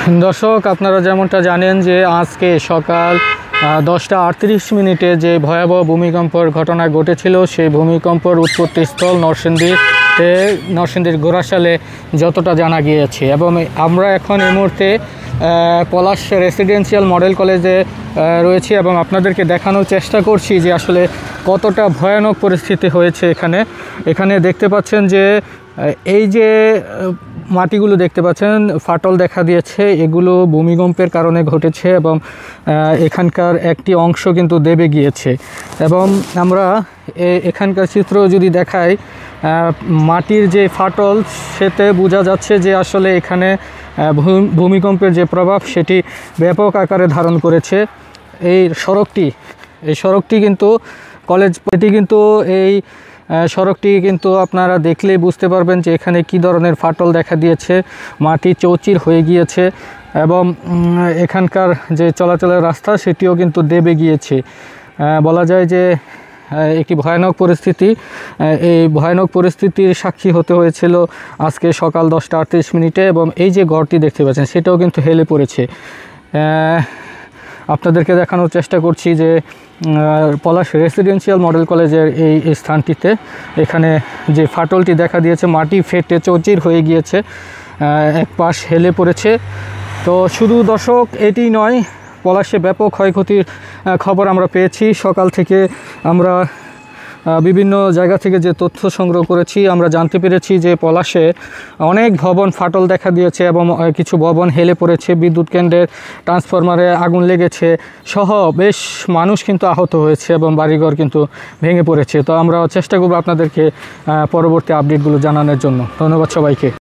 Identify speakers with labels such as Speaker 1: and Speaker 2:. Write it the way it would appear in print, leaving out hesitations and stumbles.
Speaker 1: দর্শক, আপনারা যেমনটা জানেন যে আজকে সকাল 10টা 38 মিনিটে যে ভয়াবহ ভূমিকম্পের ঘটনা ঘটেছিল, সেই ভূমিকম্পের উৎপত্তিস্থল নরসিংদীর গোড়াশালে যতটা জানা গিয়েছে। এবং আমরা এখন এই মুহূর্তে পলাশ রেসিডেন্সিয়াল মডেল কলেজে রয়েছি এবং আপনাদেরকে দেখানোর চেষ্টা করছি যে আসলে কতটা ভয়ানক পরিস্থিতি হয়েছে। এখানে দেখতে পাচ্ছেন যে এই যে মাটিগুলো দেখতে পাচ্ছেন ফাটল দেখা দিয়েছে, এগুলো ভূমিকম্পের কারণে ঘটেছে এবং এখানকার একটি অংশ কিন্তু দেবে গিয়েছে। এবং আমরা এখানকার চিত্র যদি দেখাই, মাটির যে ফাটল সেতে বোঝা যাচ্ছে যে আসলে এখানে ভূমিকম্পের যে প্রভাব সেটি ব্যাপক আকারে ধারণ করেছে। এই সড়কটি কিন্তু সড়কটি কিন্তু আপনারা দেখলেই বুঝতে পারবেন যে এখানে কি ধরনের ফাটল দেখা দিয়েছে, মাটি চৌচির হয়ে গিয়েছে এবং এখানকার যে চলাচলের রাস্তা সেটিও কিন্তু দেবে গিয়েছে। বলা যায় যে একটি ভয়ানক পরিস্থিতি। এই ভয়ানক পরিস্থিতির সাক্ষী হতে হয়েছিল আজকে সকাল 10টা 38 মিনিটে এবং এই যে ঘরটি দেখতে পাচ্ছেন সেটাও কিন্তু হেলে পড়েছে। আপনাদেরকে দেখানোর চেষ্টা করছি যে পলাশ রেসিডেন্সিয়াল মডেল কলেজের এই স্থানটিতে এখানে যে ফাটলটি দেখা দিয়েছে, মাটি ফেটে চৌচির হয়ে গিয়েছে, এক পাশ হেলে পড়েছে। তো শুধু দর্শক এটি নয়, পলাশে ব্যাপক ক্ষয়ক্ষতির খবর আমরা পেয়েছি। সকাল থেকে আমরা বিভিন্ন জায়গা থেকে যে তথ্য সংগ্রহ করেছি, আমরা জানতে পেরেছি যে পলাশে অনেক ভবন ফাটল দেখা দিয়েছে এবং কিছু ভবন হেলে পড়েছে, বিদ্যুৎ কেন্দ্রের ট্রান্সফরমারে আগুন লেগেছে সহ বেশ মানুষ কিন্তু আহত হয়েছে এবং বাড়িঘর কিন্তু ভেঙে পড়েছে। তো আমরা চেষ্টা করব আপনাদেরকে পরবর্তী আপডেটগুলো জানানোর জন্য। ধন্যবাদ সবাইকে।